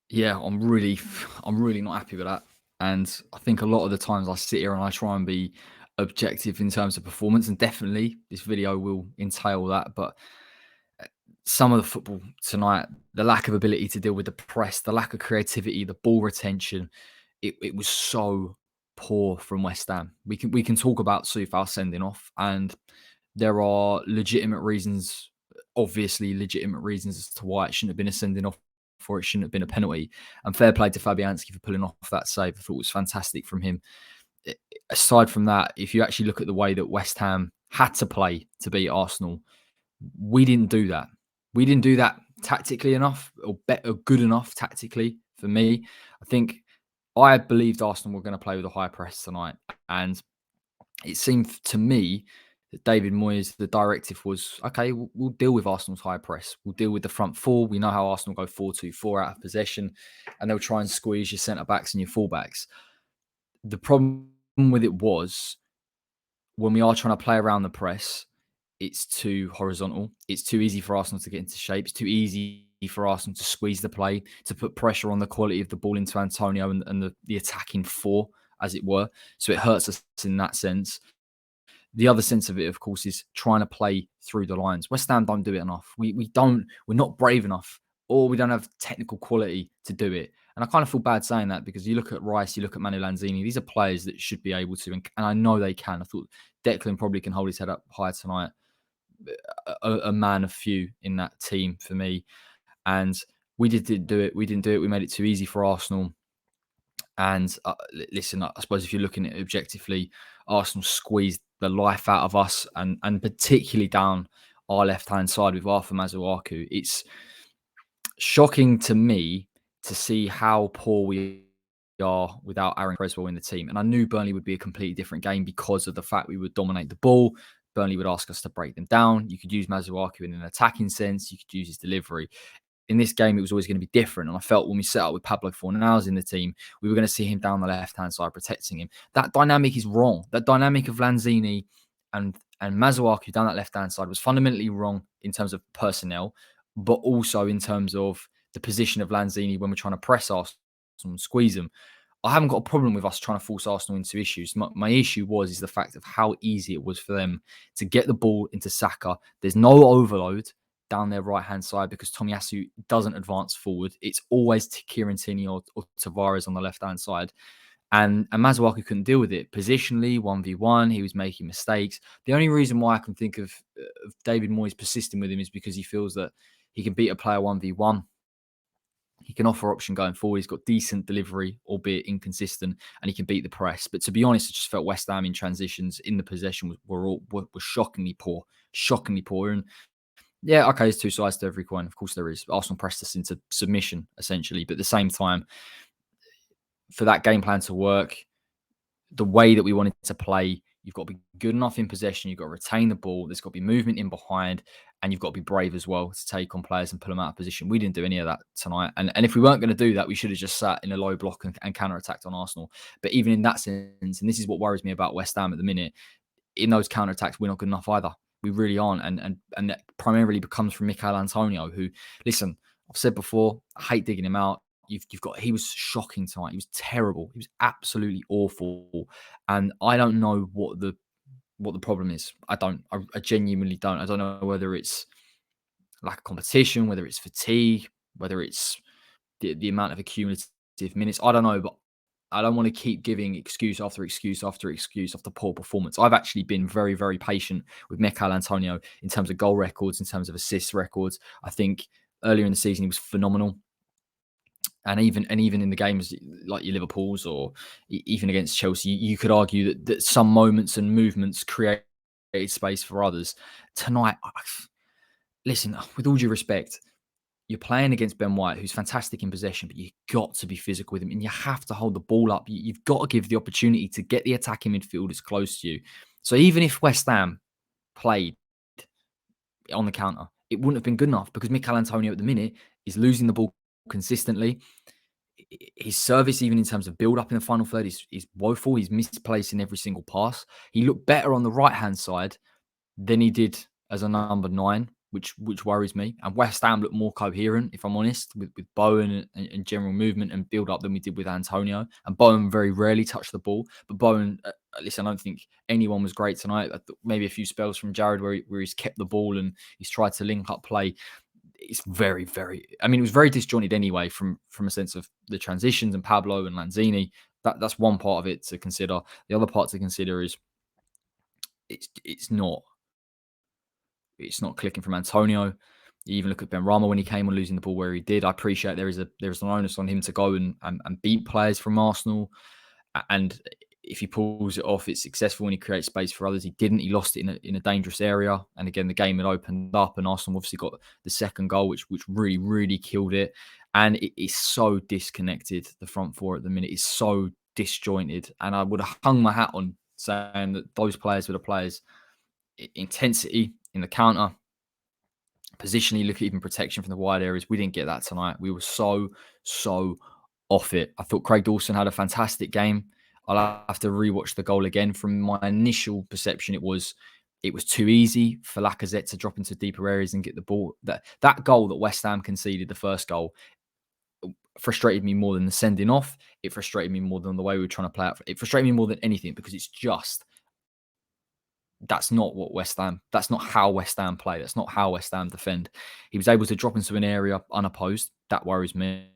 Yeah, I'm really not happy with that. And I think a lot of the times I sit here and I try and be objective in terms of performance, and definitely this video will entail that. But some of the football tonight, the lack of ability to deal with the press, the lack of creativity, the ball retention, it was so poor from West Ham. We can talk about Coufal sending off, and there are legitimate reasons, obviously legitimate reasons as to why it shouldn't have been a sending off, or it shouldn't have been a penalty. And fair play to Fabianski for pulling off that save. I thought it was fantastic from him. Aside from that, if you actually look at the way that West Ham had to play to beat Arsenal, we didn't do that. We didn't do that tactically enough, or better, good enough tactically for me. I think I believed Arsenal were going to play with a high press tonight, and it seemed to me that David Moyes, the directive was, okay, we'll deal with Arsenal's high press. We'll deal with the front four. We know how Arsenal go 4-2-4 out of possession, and they'll try and squeeze your centre backs and your fullbacks. The problem with it was, when we are trying to play around the press, it's too horizontal. It's too easy for Arsenal to get into shape. It's too easy for Arsenal to squeeze the play, to put pressure on the quality of the ball into Antonio and the attacking four, as it were. So it hurts us in that sense. The other sense of it, of course, is trying to play through the lines. West Ham don't do it enough. We're not brave enough, or we don't have technical quality to do it. And I kind of feel bad saying that, because you look at Rice, you look at Manu Lanzini, these are players that should be able to, and I know they can. I thought Declan probably can hold his head up high tonight. A man of few in that team for me. And we didn't do it. We didn't do it. We made it too easy for Arsenal. And listen, I suppose if you're looking at it objectively, Arsenal squeezed the life out of us, and particularly down our left hand side with Arthur Masuaku. It's shocking to me to see how poor we are without Aaron Creswell in the team. And I knew Burnley would be a completely different game because of the fact we would dominate the ball. Burnley would ask us to break them down. You could use Masuaku in an attacking sense. You could use his delivery. In this game, it was always going to be different. And I felt when we set up with Pablo Fornals in the team, we were going to see him down the left-hand side protecting him. That dynamic is wrong. That dynamic of Lanzini and Masuaku down that left-hand side was fundamentally wrong in terms of personnel, but also in terms of the position of Lanzini when we're trying to press Arsenal and squeeze them. I haven't got a problem with us trying to force Arsenal into issues. My issue is the fact of how easy it was for them to get the ball into Saka. There's no overload down their right-hand side because Tomiyasu doesn't advance forward. It's always Kieran Tierney or Tavares on the left-hand side. And Masuaku couldn't deal with it. Positionally, 1v1, he was making mistakes. The only reason why I can think of David Moyes persisting with him is because he feels that he can beat a player 1v1. He can offer option going forward. He's got decent delivery, albeit inconsistent, and he can beat the press. But to be honest, I just felt West Ham in transitions in the possession were shockingly poor, shockingly poor. And yeah, okay, there's two sides to every coin. Of course there is. Arsenal pressed us into submission, essentially. But at the same time, for that game plan to work, the way that we wanted to play, you've got to be good enough in possession. You've got to retain the ball. There's got to be movement in behind. And you've got to be brave as well to take on players and pull them out of position. We didn't do any of that tonight. And if we weren't going to do that, we should have just sat in a low block and counter-attacked on Arsenal. But even in that sense, and this is what worries me about West Ham at the minute, in those counter-attacks, we're not good enough either. We really aren't. And that primarily becomes from Mikel Antonio, who, listen, I've said before, I hate digging him out. He was shocking tonight. He was terrible. He was absolutely awful. And I don't know what the problem is. I genuinely don't. I don't know whether it's lack of competition, whether it's fatigue, whether it's the amount of accumulative minutes. I don't know, but I don't want to keep giving excuse after excuse after excuse after poor performance. I've actually been very, very patient with Mikel Antonio in terms of goal records, in terms of assist records. I think earlier in the season he was phenomenal. And even in the games like your Liverpool's or even against Chelsea, you could argue that some moments and movements created space for others. Tonight, listen, with all due respect, you're playing against Ben White, who's fantastic in possession, but you've got to be physical with him and you have to hold the ball up. You've got to give the opportunity to get the attacking midfielders close to you. So even if West Ham played on the counter, it wouldn't have been good enough because Mikel Antonio at the minute is losing the ball consistently. His service, even in terms of build-up in the final third, is woeful. He's misplacing every single pass. He looked better on the right-hand side than he did as a number 9, which worries me. And West Ham look more coherent, if I'm honest, with Bowen and general movement and build up than we did with Antonio. And Bowen very rarely touched the ball, but Bowen, at least I don't think anyone was great tonight. Maybe a few spells from Jared where he's kept the ball and he's tried to link up play. It's very, very. I mean, it was very disjointed anyway from a sense of the transitions and Pablo and Lanzini. That's one part of it to consider. The other part to consider is it's not clicking from Antonio. You even look at Ben Rama when he came on losing the ball where he did. I appreciate there's an onus on him to go and beat players from Arsenal. And if he pulls it off, it's successful when he creates space for others. He didn't. He lost it in a dangerous area. And again, the game had opened up and Arsenal obviously got the second goal, which really, really killed it. And it is so disconnected, the front four at the minute. It's so disjointed. And I would have hung my hat on saying that those players were the players. Intensity in the counter, positionally, look at even protection from the wide areas. We didn't get that tonight. We were so off it. I thought Craig Dawson had a fantastic game. I'll have to rewatch the goal again. From my initial perception, it was too easy for Lacazette to drop into deeper areas and get the ball. That goal that West Ham conceded, the first goal, frustrated me more than the sending off. It frustrated me more than the way we were trying to play out. It frustrated me more than anything because it's just that's not what West Ham. That's not how West Ham play. That's not how West Ham defend. He was able to drop into an area unopposed. That worries me.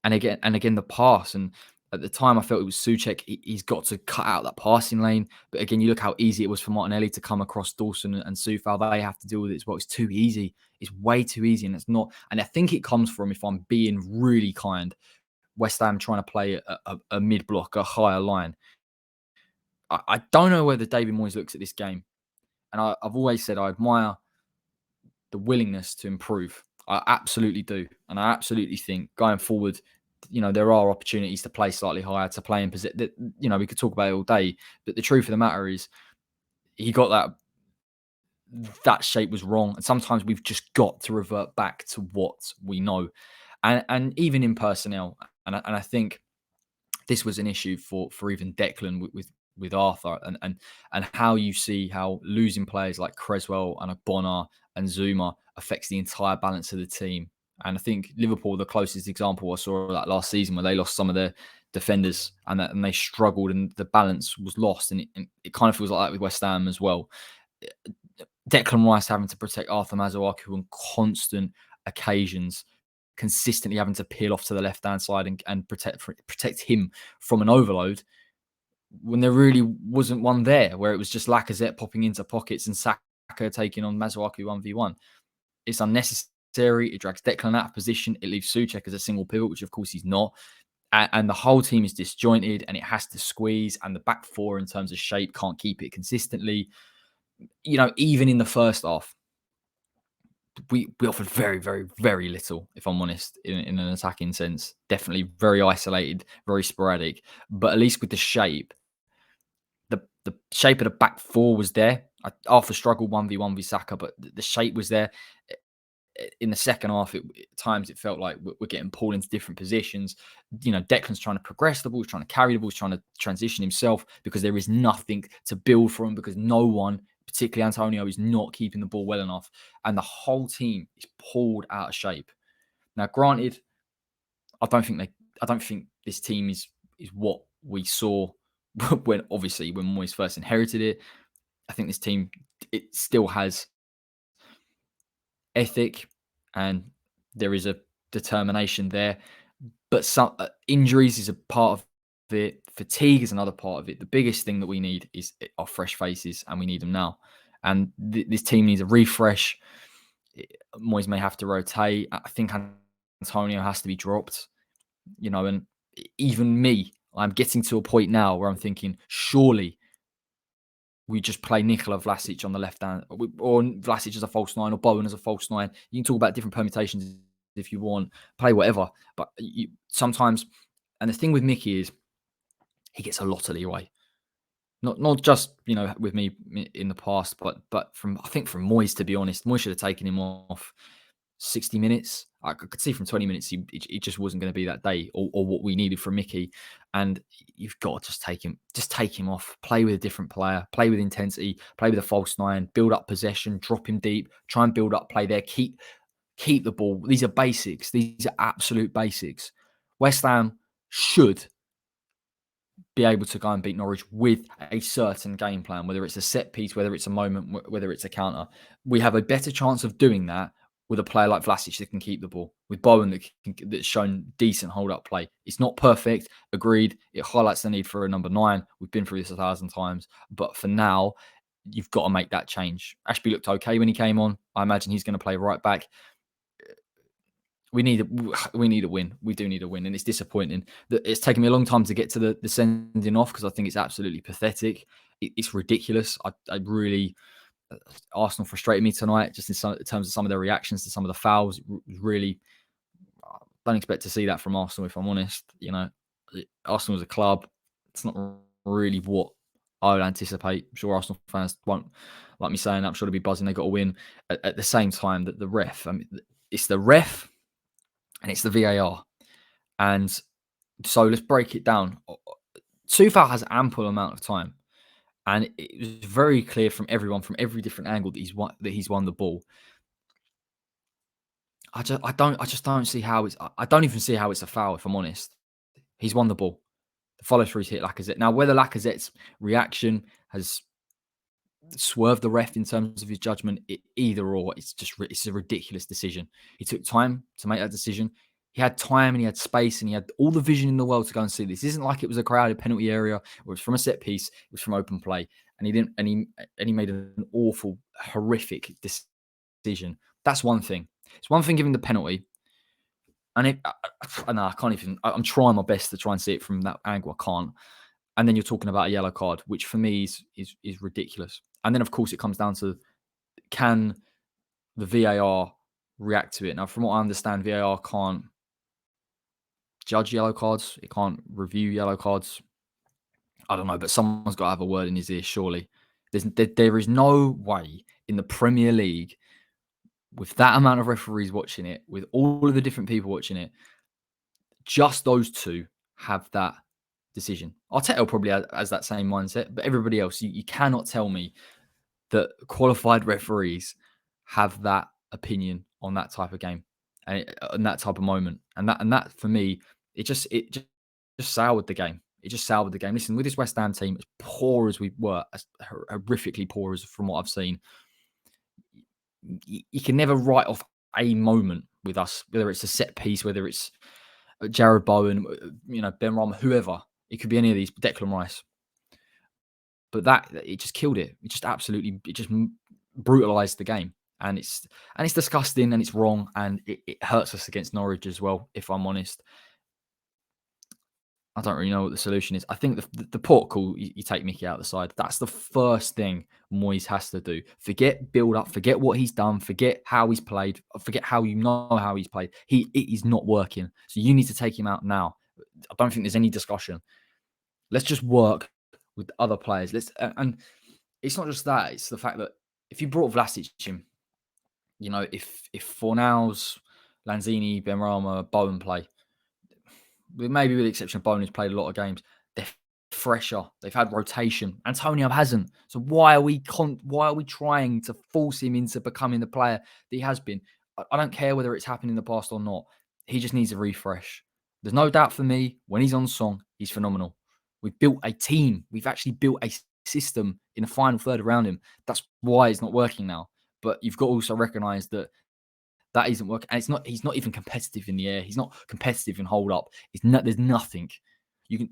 And again, the pass. And at the time, I felt it was Souček. He's got to cut out that passing lane. But again, you look how easy it was for Martinelli to come across Dawson and Coufal. They have to deal with it as well. It's too easy. It's way too easy, and it's not. And I think it comes from, if I'm being really kind, West Ham trying to play a mid block, a higher line. I don't know whether David Moyes looks at this game, and I've always said I admire the willingness to improve. I absolutely do, and I absolutely think going forward, there are opportunities to play slightly higher, to play in position. We could talk about it all day, but the truth of the matter is, he got that shape was wrong, and sometimes we've just got to revert back to what we know, and even in personnel, and I think this was an issue for even Declan with Arthur and how you see how losing players like Creswell and Bonner and Zuma affects the entire balance of the team. And I think Liverpool, the closest example I saw of that last season, where they lost some of their defenders and they struggled and the balance was lost. And it kind of feels like that with West Ham as well. Declan Rice having to protect Arthur Masuaku on constant occasions, consistently having to peel off to the left-hand side and protect him from an overload when there really wasn't one there, where it was just Lacazette popping into pockets and Saka taking on Masuaku 1v1. It's unnecessary. It drags Declan out of position. It leaves Souček as a single pivot, which of course he's not. And the whole team is disjointed and it has to squeeze. And the back four in terms of shape can't keep it consistently. Even in the first half, we offered very, very, very little, if I'm honest, in an attacking sense. Definitely very isolated, very sporadic. But at least with the shape, the shape of the back four was there. Arthur struggled 1v1 with Saka, but the shape was there. In the second half, at times it felt like we're getting pulled into different positions. Declan's trying to progress the ball, he's trying to carry the ball, he's trying to transition himself because there is nothing to build from, because no one, particularly Antonio, is not keeping the ball well enough. And the whole team is pulled out of shape. Now, granted, I don't think this team is what we saw when Moyes first inherited it. I think this team, it still has ethic and there is a determination there, but some injuries is a part of it. Fatigue is another part of it. The biggest thing that we need are fresh faces, and we need them now. And this team needs a refresh. Moyes may have to rotate. I think Antonio has to be dropped. And even me, I'm getting to a point now where I'm thinking, surely we just play Nikola Vlasic on the left hand, or Vlasic as a false nine, or Bowen as a false nine. You can talk about different permutations if you want, play whatever. But sometimes, and the thing with Mickey is he gets a lot of leeway. Not just with me in the past, but from Moyes, to be honest. Moyes should have taken him off. 60 minutes. I could see from 20 minutes it just wasn't going to be that day or what we needed from Mickey. And you've got to just take him off, play with a different player, play with intensity, play with a false nine, build up possession, drop him deep, try and build up play there, keep the ball. These are basics. These are absolute basics. West Ham should be able to go and beat Norwich with a certain game plan, whether it's a set piece, whether it's a moment, whether it's a counter. We have a better chance of doing that with a player like Vlasic that can keep the ball, with Bowen that's shown decent hold-up play. It's not perfect, agreed. It highlights the need for a number 9. We've been through this 1,000 times. But for now, you've got to make that change. Ashby looked okay when he came on. I imagine he's going to play right back. We need a win. We do need a win, and it's disappointing that it's taken me a long time to get to the sending off because I think it's absolutely pathetic. It's ridiculous. I really Arsenal frustrated me tonight, just in terms of some of their reactions to some of the fouls. It was really, I don't expect to see that from Arsenal. If I'm honest, Arsenal as a club, it's not really what I would anticipate. I'm sure Arsenal fans won't like me saying that. I'm sure they'll be buzzing. They got to win. At the same time, that the ref. I mean, it's the ref. And it's the VAR. And so let's break it down. Coufal has ample amount of time. And it was very clear from everyone, from every different angle, that he's won the ball. I just don't see how I don't even see how it's a foul, if I'm honest. He's won the ball. The follow through's hit Lacazette. Now, whether Lacazette's reaction has swerved the ref in terms of his judgment, either or, it's a ridiculous decision. He took time to make that decision. He had time and he had space and he had all the vision in the world to go and see this. It isn't like it was a crowded penalty area or it was from a set piece. It was from open play, and he didn't. And he made an awful, horrific decision. That's one thing. It's one thing giving the penalty, and I can't even. I'm trying my best to try and see it from that angle. I can't. And then you're talking about a yellow card, which for me is ridiculous. And then, of course, it comes down to, can the VAR react to it? Now, from what I understand, VAR can't judge yellow cards. It can't review yellow cards. I don't know, but someone's got to have a word in his ear, surely. There is no way in the Premier League, with that amount of referees watching it, with all of the different people watching it, just those two have that decision. Arteta probably has that same mindset, but everybody else, you cannot tell me that qualified referees have that opinion on that type of game and that type of moment. And that for me, it just soured the game. It just soured the game. Listen, with this West Ham team, as poor as we were, as horrifically poor as from what I've seen, you can never write off a moment with us, whether it's a set piece, whether it's Jared Bowen, Ben Rama, whoever. It could be any of these, Declan Rice. But it just killed it. It just brutalized the game. And it's disgusting and it's wrong and it hurts us against Norwich as well, if I'm honest. I don't really know what the solution is. I think the port call, you take Mickey out the side. That's the first thing Moyes has to do. Forget build up, forget what he's done, forget how he's played, forget how how he's played. It is not working. So you need to take him out now. I don't think there's any discussion. Let's just work with other players. And it's not just that. It's the fact that if you brought Vlasic in, if Fornals, Lanzini, Benrahma, Bowen play, maybe with the exception of Bowen, who's played a lot of games, they're fresher. They've had rotation. Antonio hasn't. So why are we trying to force him into becoming the player that he has been? I don't care whether it's happened in the past or not. He just needs a refresh. There's no doubt for me, when he's on song, he's phenomenal. We've built a team. We've actually built a system in the final third around him. That's why it's not working now. But you've got to also recognise that isn't working. And he's not even competitive in the air. He's not competitive in hold up. There's nothing. We're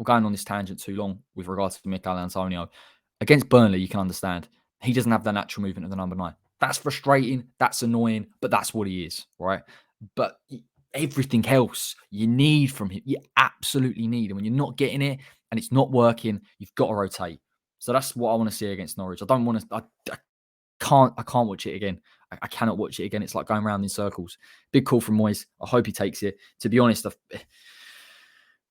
going on this tangent too long with regards to Mikel Antonio. Against Burnley, you can understand. He doesn't have the natural movement of the number 9. That's frustrating. That's annoying. But that's what he is, right? But everything else you need from him, you absolutely need. And when you're not getting it and it's not working, you've got to rotate. So that's what I want to see against Norwich. I don't want to. I can't watch it again. I cannot watch it again. It's like going around in circles. Big call from Moyes. I hope he takes it. To be honest,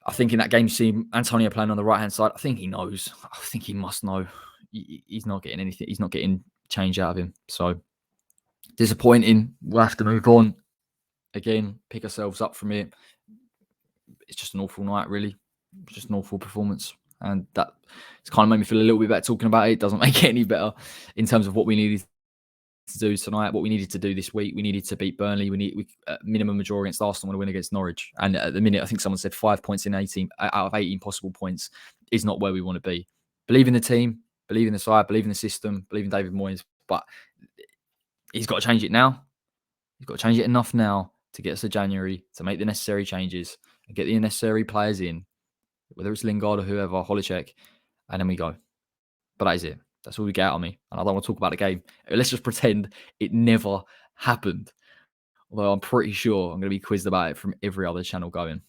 I think in that game, you see Antonio playing on the right-hand side. I think he knows. I think he must know. He's not getting anything. He's not getting change out of him. So Disappointing. We'll have to move on. Again, pick ourselves up from it. It's just an awful night, really. It's just an awful performance. And that it's kind of made me feel a little bit better talking about it. It doesn't make it any better in terms of what we needed to do tonight, what we needed to do this week. We needed to beat Burnley. We minimum a draw against Arsenal and a win against Norwich. And at the minute, I think someone said 5 points in 18 out of 18 possible points is not where we want to be. Believe in the team, believe in the side, believe in the system, believe in David Moyes. But he's got to change it now. He's got to change it enough now to get us to January, to make the necessary changes and get the necessary players in, whether it's Lingard or whoever, Holicek, and then we go. But that is it. That's all we get out of me. And I don't want to talk about the game. Let's just pretend it never happened. Although I'm pretty sure I'm going to be quizzed about it from every other channel going.